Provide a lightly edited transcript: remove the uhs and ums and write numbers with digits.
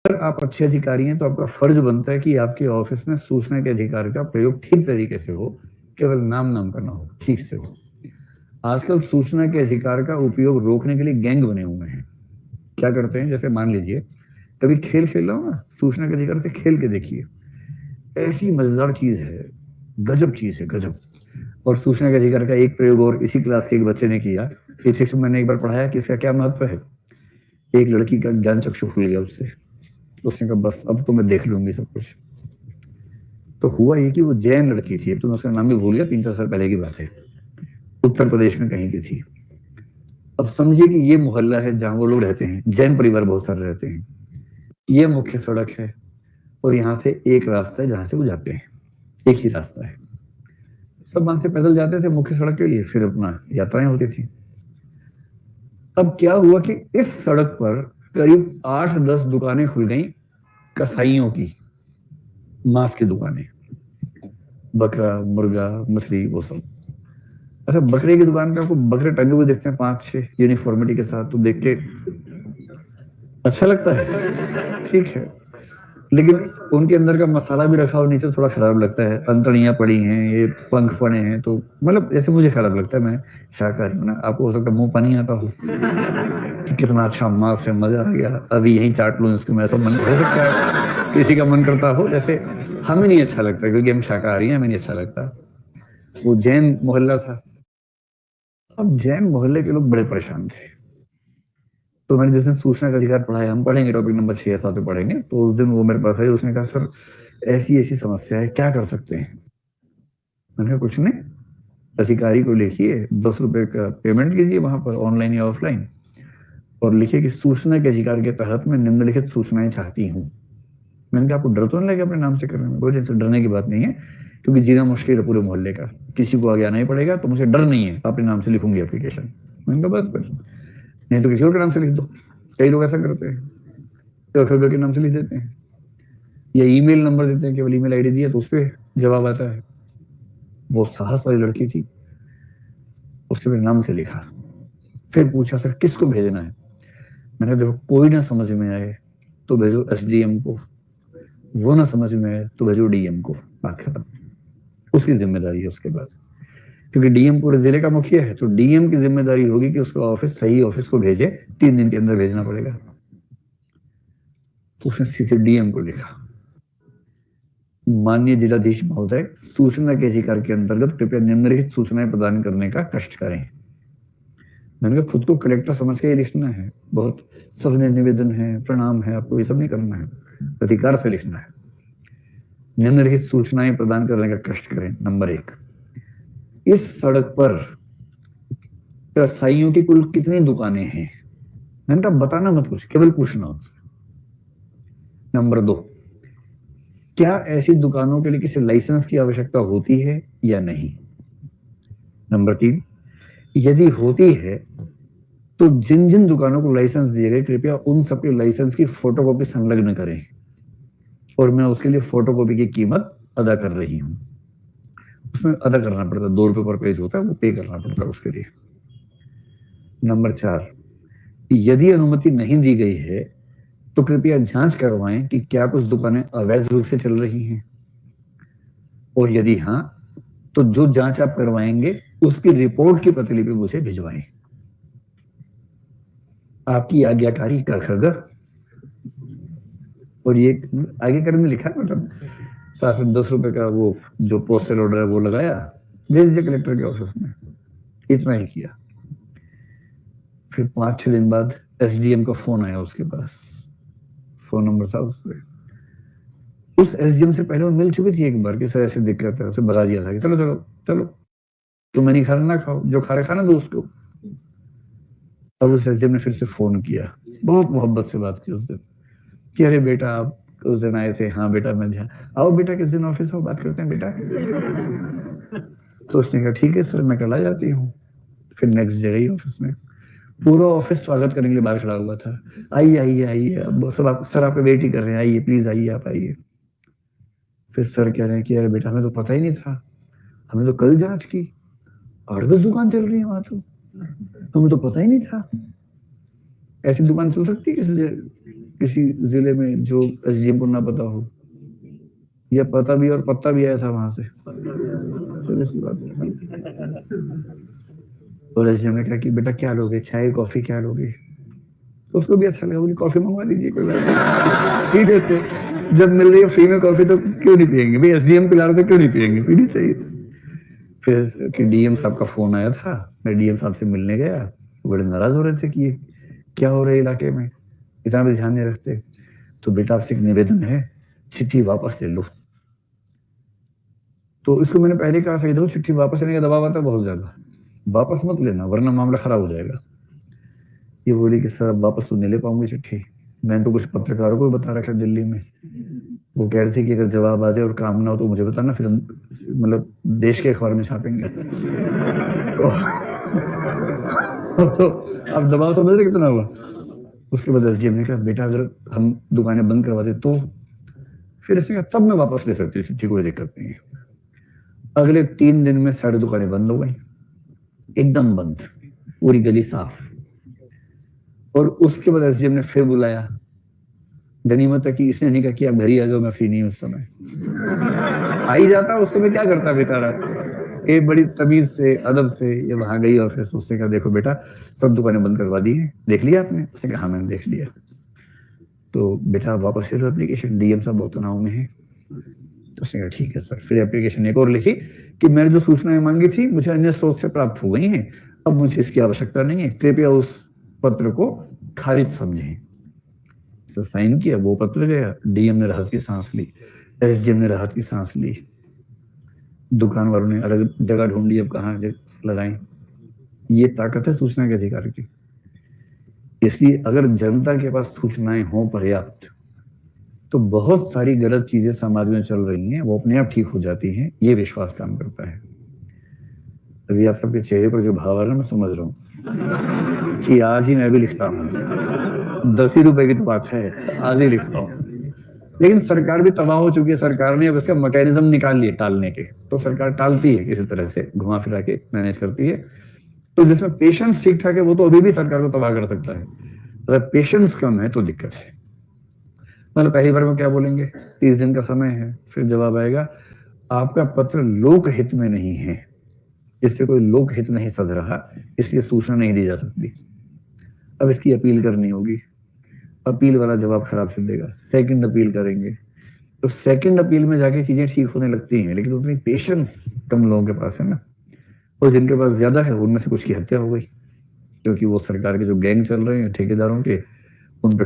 अगर आप अच्छे अधिकारी हैं तो आपका फर्ज बनता है कि आपके ऑफिस में सूचना के अधिकार का प्रयोग ठीक तरीके से हो, केवल नाम का ना हो, ठीक से हो। आजकल सूचना के अधिकार का उपयोग रोकने के लिए गैंग बने हुए हैं। क्या करते हैं, जैसे मान लीजिए कभी खेल खेल रहा हूं ना, सूचना के अधिकार से खेल के देखिए, ऐसी मजेदार चीज है, गजब चीज है, गजब। और सूचना के अधिकार का एक प्रयोग और इसी क्लास के एक बच्चे ने किया। इथिक्स में मैंने एक बार पढ़ाया कि इसका क्या महत्व है। एक लड़की का ज्ञान चक्षु खुल गया उससे, उसने कहा बस अब तो मैं देख लूंगी सब कुछ। तो हुआ ये कि वो जैन लड़की थी, तो मैं उसका नाम भी भूल गया, 3-4 साल पहले की बात है, उत्तर प्रदेश में कहीं की थी। अब समझिए कि ये मोहल्ला है जहां वो लोग रहते हैं, जैन परिवार बहुत सारे रहते हैं। ये मुख्य सड़क है और यहाँ से एक रास्ता है जहां से वो जाते हैं, एक ही रास्ता है। सब वहां से पैदल जाते थे मुख्य सड़क के लिए, फिर अपना यात्राएं होती थी। अब क्या हुआ कि इस सड़क पर करीब 8-10 दुकानें खुल गई कसाईयों की, मांस की दुकानें, बकरा मुर्गा मछली वो सब। अच्छा, बकरे की दुकान पे आपको बकरे टंगे हुए देखते हैं 5-6 यूनिफॉर्मिटी के साथ, तो देख के अच्छा लगता है, ठीक है, लेकिन उनके अंदर का मसाला भी रखा और नीचे थोड़ा खराब लगता है। अंतड़ियां पड़ी हैं, ये पंख पड़े हैं, तो मतलब ऐसे मुझे खराब लगता है। मैं शाकाहारी हूं ना, आपको हो सकता है मुंह पानी आता हो कि कितना अच्छा मांस है, मजा आ गया, अभी यहीं चाट लूं इसको, मैं, सब मन हो सकता है किसी का मन करता हो। जैसे हमें नहीं अच्छा लगता क्योंकि हम शाकाहारी हैं, हमें नहीं अच्छा लगता। वो जैन मोहल्ला था। अब जैन मोहल्ले के लोग बड़े परेशान थे, तो मैंने जिस दिन सूचना का अधिकार पढ़ाया, हम पढ़ेंगे टॉपिक नंबर 6 या 7 पे पढ़ेंगे, तो उस दिन वो मेरे पास आई, उसने कहा सर ऐसी ऐसी समस्या है, क्या कर सकते हैं। मैंने कहा कुछ नहीं, अधिकारी को लिखिए, 10 रुपए का पेमेंट कीजिए वहां पर, ऑनलाइन या ऑफलाइन, और लिखिए कि सूचना के अधिकार के तहत मैं निम्नलिखित सूचनाएं चाहती हूँ। मैंने कहा आपको डर तो नहीं लगे अपने नाम से करने में? कोई टेंशन, डरने की बात नहीं है, क्योंकि जीना मुश्किल है पूरे मोहल्ले का, किसी को आगे आना ही पड़ेगा, तो मुझे डर नहीं है, अपने नाम से लिखूंगी एप्लीकेशन। मैंने कहा बस फिर, नहीं तो किसी और के नाम से लिख दो। कई लोग ऐसा करते हैं, तो खबर के नाम से लिख देते हैं, या ईमेल नंबर देते हैं, केवल ईमेल आईडी दिया तो उस पर जवाब आता है। वो साहस वाली लड़की थी, उसने मेरे नाम से लिखा, फिर पूछा सर किसको भेजना है। मैंने देखो कोई ना समझ में आए तो भेजो एसडीएम को, वो ना समझ में आए तो भेजो डीएम को, बाकी उसकी जिम्मेदारी है उसके बाद, क्योंकि डीएम पूरे जिले का मुखिया है, तो डीएम की जिम्मेदारी होगी कि उसका ऑफिस सही ऑफिस को भेजे, 3 दिन के अंदर भेजना पड़ेगा। तो उसने सीधे डीएम को लिखा, माननीय जिलाधीश महोदय, सूचना के अधिकार के अंतर्गत कृपया निम्नलिखित सूचनाएं प्रदान करने का कष्ट करें। मैंने कहा खुद को कलेक्टर समझ के ही लिखना है, बहुत सविनय निवेदन है, प्रणाम है, आपको ये सब नहीं करना है, अधिकार से लिखना है। निम्नलिखित सूचनाएं प्रदान करने का कष्ट करें। नंबर 1, इस सड़क पर कसाईयों की कुल कितनी दुकानें हैं? मैंने कहा बताना मत कुछ, केवल पूछना उससे। नंबर 2, क्या ऐसी दुकानों के लिए किसी लाइसेंस की आवश्यकता होती है या नहीं? नंबर 3, यदि होती है तो जिन जिन दुकानों को लाइसेंस दिए गए कृपया उन सबके लाइसेंस की फोटोकॉपी संलग्न करें, और मैं उसके लिए फोटोकॉपी की कीमत अदा कर रही हूं। उसमें अदा करना पड़ता है, 2 रुपए पर पेज होता है, वो पे करना पड़ता है उसके लिए। नंबर 4, यदि अनुमति नहीं दी गई है तो कृपया जांच करवाएं कि क्या कुछ दुकानें अवैध रूप से चल रही हैं, और यदि हाँ तो जो जांच आप करवाएंगे उसकी रिपोर्ट की प्रतिलिपि मुझे भिजवाएं। आपकी आज्ञाकारी कर खगा। और ये आगे कर में लिखा, मतलब साथ में 10 रुपए का वो जो पोस्टल ऑर्डर है वो लगाया, भेज दिया कलेक्टर के ऑफिस में, इतना ही किया। फिर 5-6 दिन बाद एसडीएम का फोन आया उसके पास, फोन नंबर था उस पर। उस एसडीएम से पहले वो मिल चुकी थी एक बार कि सर ऐसे दिक्कत है, उसे भगा दिया था कि चलो चलो चलो, तुम नहीं खाना ना खाओ, जो खा रहे खाना दो उसको। अब उस एसडीएम ने फिर से फोन किया, बहुत मोहब्बत से बात की उस दिन, कि अरे बेटा आप उस दिन आए थे, हाँ बेटा मैं ध्यान, आओ बेटा किस दिन ऑफिस में बात करते हैं बेटा। तो उसने कहा ठीक है सर, मैं कल आ जाती हूँ। फिर नेक्स्ट डे गई ऑफिस में, पूरा ऑफिस स्वागत करने के लिए बाहर खड़ा हुआ था, आइए आइए आइए, अब सब आप सर आप वेट ही कर रहे हैं, आइए प्लीज आइए आप आइए। फिर सर कह रहे हैं कि अरे बेटा हमें तो पता ही नहीं था, हमें तो कल जांच की, 8-10 दुकान चल रही है वहां, तो हमें तो पता ही नहीं था, ऐसी दुकान चल सकती है किसी जगह? किसी जिले में जो एसडीएम को ना पता हो, या पता भी और पत्ता भी आया था वहां से? सीरियसली बात है। और एसडीएम ने कहा कि बेटा क्या लोगे, चाय कॉफी क्या लोगे? तो उसको भी अच्छा लगा, बोली कॉफी मंगवा लीजिए, कोई बात नहीं। ठीक है, तो जब मिल रही है फ्री में कॉफी तो क्यों नहीं पियेंगे भाई, एसडीएम पिला रहे तो क्यों नहीं पियेंगे, पीनी चाहिए। फिर कि डीएम साहब का फोन आया था, मैं डीएम साहब से मिलने गया, बड़े नाराज हो रहे थे कि ये क्या हो रहा है इलाके में, इतना भी ध्यान नहीं रखते। तो बेटा आपसे एक निवेदन है, चिट्ठी वापस ले लो। तो इसको मैंने पहले कहा था, देखो चिट्ठी वापस लेने का दबाव आता है बहुत ज्यादा, वापस मत लेना वरना मामला खराब हो जाएगा। ये बोली कि सर वापस तो नहीं ले पाऊंगी चिट्ठी, मैंने तो कुछ पत्रकारों को बता रखा दिल्ली में, वो कह रहे थे कि अगर जवाब आ जाए और काम ना हो तो मुझे बताना, फिर हम मतलब देश के अखबार में छापेंगे। तो अब दबाव समझ रहे कितना हुआ। उसके बाद एसडीएम ने कहा बेटा अगर हम दुकानें बंद करवा दे तो, फिर इसने कहा तब मैं वापस ले सकती हूँ चिट्ठी, कोई दिक्कत नहीं है। अगले 3 दिन में सारी दुकानें बंद हो गई, एकदम बंद, पूरी गली साफ। और उसके बाद एसडीएम ने फिर बुलाया, गनीमत है कि इसने नहीं कहा कि आप घर ही आ जाओ, मैं फ्री नहीं उस समय। आ ही जाता उस समय, क्या करता बेचारा। एक बड़ी तमीज से अदब से ये वहां गई और फिर उसने कहा देखो बेटा सब दुकानें बंद करवा दी है, देख लिया आपने? उसने कहा हाँ मैंने देख लिया। तो बेटा वापस ले लो एप्लीकेशन, डीएम साहब बहुत तनाव में है। तो उसने कहा ठीक है सर। फिर एप्लीकेशन एक और लिखी कि मैंने जो सूचनाएं मांगी थी मुझे अन्य स्रोत से प्राप्त हो गई हैं, अब मुझे इसकी आवश्यकता नहीं है, कृपया उस पत्र को खारिज समझें। तो साइन किया, वो पत्र गया, डीएम ने राहत की सांस ली, एसडीएम ने राहत की सांस ली, दुकान वालों ने अलग जगह ढूंढी अब कहाँ लगाएं। ये ताकत है सूचना के अधिकार की। इसलिए अगर जनता के पास सूचनाएं हो पर्याप्त तो बहुत सारी गलत चीजें समाज में चल रही हैं वो अपने आप ठीक हो जाती हैं, ये विश्वास काम करता है। अभी आप सबके चेहरे पर जो भाव आ रहा है मैं समझ रहा हूँ कि आज ही मैं भी लिखता हूँ, 10 ही रुपए की तो बात है, आज ही लिखता हूँ। लेकिन सरकार भी तबाह हो चुकी है, सरकार ने अब इसका मैकेनिज्म निकाल लिए टालने के, तो सरकार टालती है किसी तरह से, घुमा फिरा के मैनेज करती है। तो जिसमें पेशेंस ठीक ठाक है वो तो अभी भी सरकार को तबाह कर सकता है, अगर पेशेंस कम है तो दिक्कत है। मतलब पहली बार में क्या बोलेंगे, 30 दिन का समय है, फिर जवाब आएगा आपका पत्र लोक हित में नहीं है, इससे कोई लोक हित नहीं सध रहा, इसलिए सूचना नहीं दी जा सकती। अब इसकी अपील करनी होगी, अपील वाला जवाब खराब से देगा, सेकंड अपील करेंगे, तो सेकंड अपील में जाके चीजें ठीक होने लगती हैं, लेकिन उतनी पेशेंस कम लोगों के पास है ना। और जिनके पास ज्यादा है उनमें से कुछ की हत्या हो गई, क्योंकि वो सरकार के जो गैंग चल रहे हैं ठेकेदारों के, उन पर